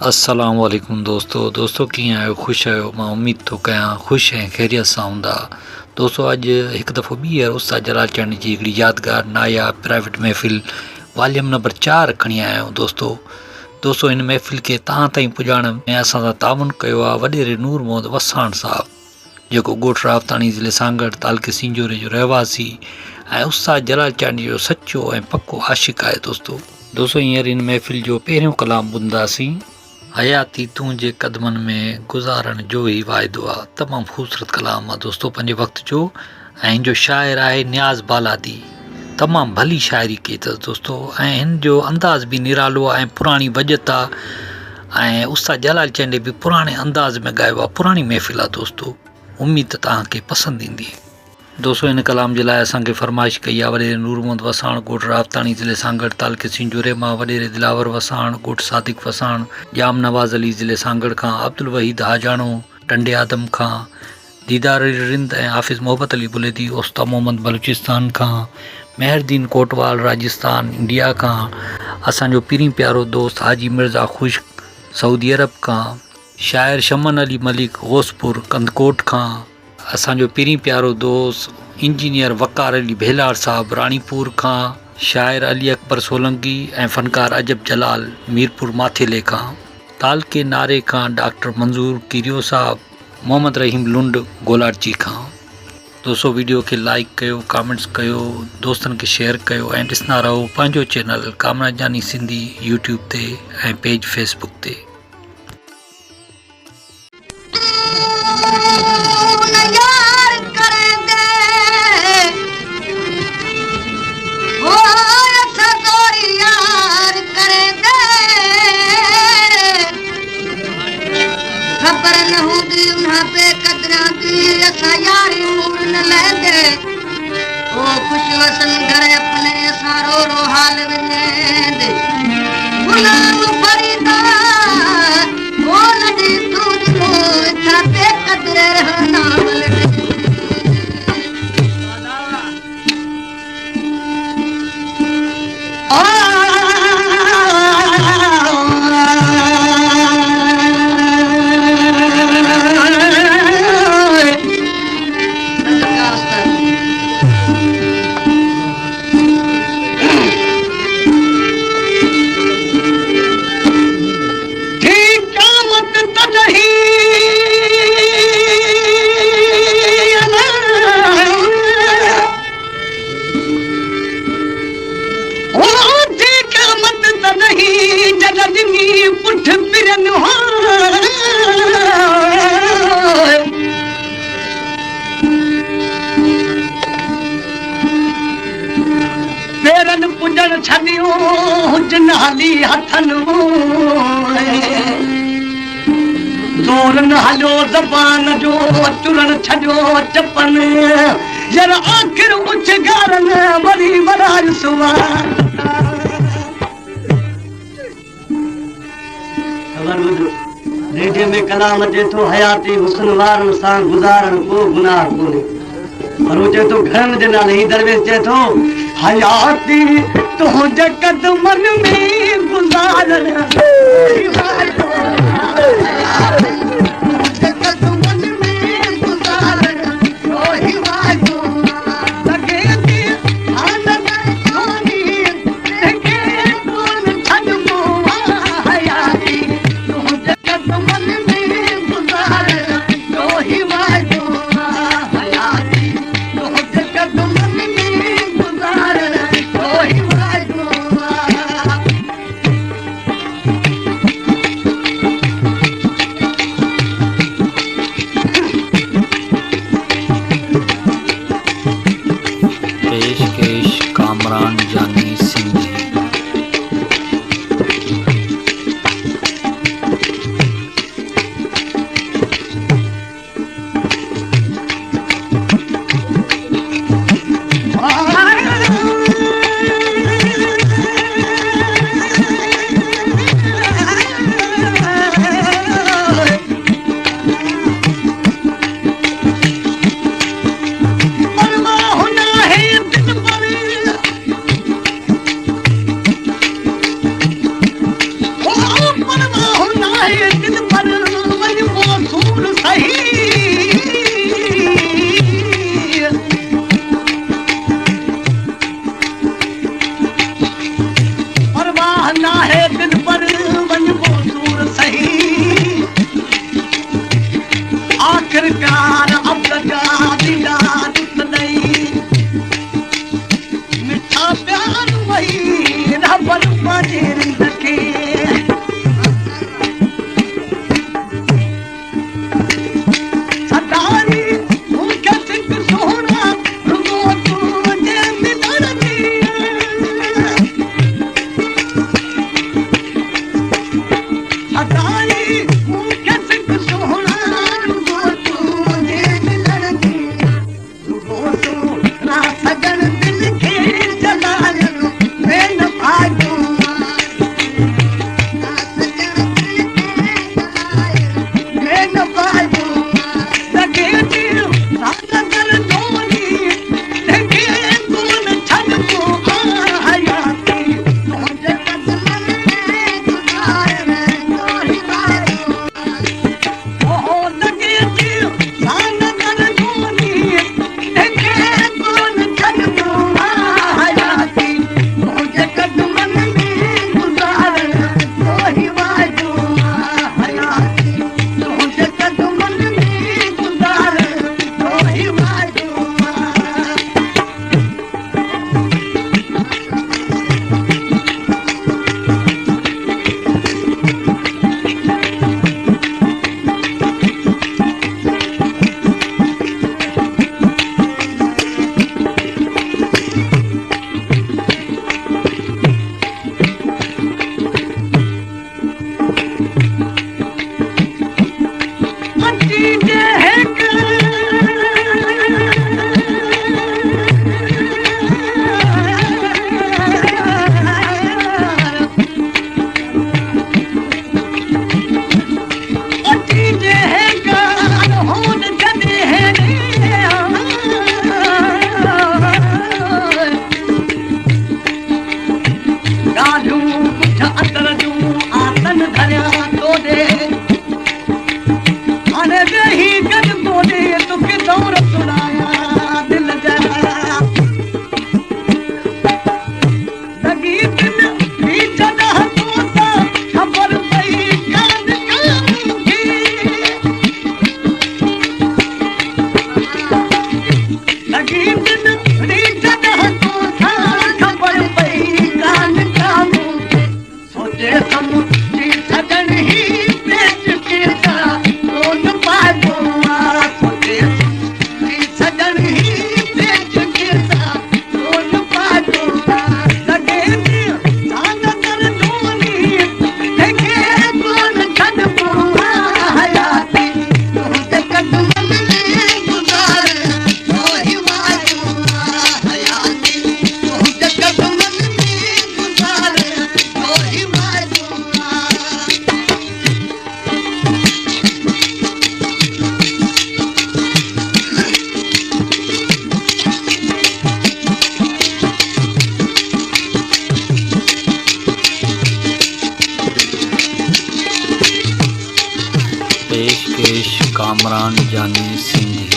अस्सलाम वालेकुम दोस्तों कीअं आहियो? ख़ुशि आहियो? मां उम्मीद थो कयां ख़ुशि ऐं ख़ैरियत सां हूंदा। दोस्तों अॼु हिकु दफ़ो ॿीहर उस्ताद जलाल चंद जी हिकिड़ी यादगार नायाब प्राइवेट महफ़िल वॉल्यूम नंबर 4 खणी आया आहियूं। दोस्तों हिन महफ़िल खे तव्हां ताईं पुॼाइण में असां सां ताउन कयो आहे वॾेरे नूर मोहम्मद वसाण साहिबु, जेको ॻोठ रावताणी ज़िले सांगड़ तालुके सिंजोरे जो रहवासी ऐं उस्ताद जलाल चंद जो सचो ऐं पको आशिक़ु आहे। दोस्तों हींअर हिन महफ़िल जो पहिरियों कलाम ॿुधंदासीं। हयाती तुंहिंजे क़दमनि में गुज़ारण जो ई वाइदो आहे। तमामु ख़ूबसूरत कलाम आहे दोस्तों, पंहिंजे वक़्त जो। ऐं हिन जो शाइर आहे नियाज़ बालादी। तमामु भली शाइरी कई अथसि दोस्तों, ऐं हिन जो अंदाज़ बि निरालो आहे ऐं पुराणी बजत आहे। ऐं उस्ताद जलाल चंद बि पुराणे अंदाज़ में ॻायो आहे। पुराणी महफ़िल आहे दोस्तों, उमेद त तव्हांखे पसंदि ईंदी। दोस्तों हिन कलाम जे लाइ असांखे फरमाइश कई आहे वॾेरे नूर मोहम्मद वसाण ॻोठ रावताणी ज़िले सांगड़ तालुके सिंजोरे मां, वॾेरे दिलावर वसाण ॻोठ सादिक वसाण, जाम नवाज़ अली ज़िले सांगड़ खां, अब्दुल वहीद हाजाणो टंडे आदम खां, दीदार रिंद ऐं हाफ़िज़ मोहब्बत अली बुलेदी ओस्ता मोहम्मद बलूचिस्तान खां, मेहरदीन कोटवाल राजस्थान इंडिया खां, असांजो पहिरीं प्यारो दोस्त हाजी मिर्ज़ा ख़ुश सऊदी अरब खां, शाइर शमन अली मलिक गौसपुर कंदकोट खां, असांजो पहिरीं प्यारो दोस्त इंजीनियर वकार अली भेलार साहब राणीपुर खां, शाइर अली अकबर सोलंकी ऐं फ़नकार अजब जलाल मीरपुर माथेले खां, तालके नारे खां डॉक्टर मंज़ूर किरियो साहब, मोहम्मद रहीम लुंड गोलाची खां। दोस्तों वीडियो खे लाइक कयो, कमेंट्स कयो, दोस्तनि खे शेयर कयो ऐं ॾिसंदा रहो पंहिंजो चैनल कामराज जानी सिंधी यूट्यूब ते ऐं पेज फेसबुक ते। दूर न हलो ज़बान जो चुरण छॾियो चपन यार आख़िर उच गारन वरी वराज सुवा। रेडियो में कलाम अचे थो हयाती हुस्न वारनि सां गुज़ारण को गुनाह कोन्हे, पर हू चए थो घरनि जे नाले ही दरवेश चए थो हयाती तुंहिंजे क़दमनि में गुज़ारण आखिरकार अब जा दीदार सदई मिठा प्यार वही रबर पाजे रखे सदारी उनके सिख सोना रुगो तुझे मिलर सदारी उनके सिख सोना रुगो तुझे मिलर रुगो तू ना सजन दिल के जलालन मैं न भागूं ना सजन दिल के जलालन मैं न भागूं लगे दिल साथ कर दोनी लगे कौन छन को हयाती तुझे कदम में गुजार तोही भागूं ओ लगे दिल साथ कर दोनी लगे कौन छन को हयाती तुझे कदम में गुजार तोही भागूं हयाती तुझे कदम में गुजार तोही भागूं पेशकेश कामरान जानी सिंधी।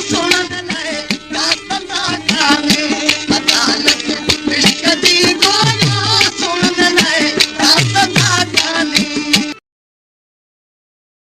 सुन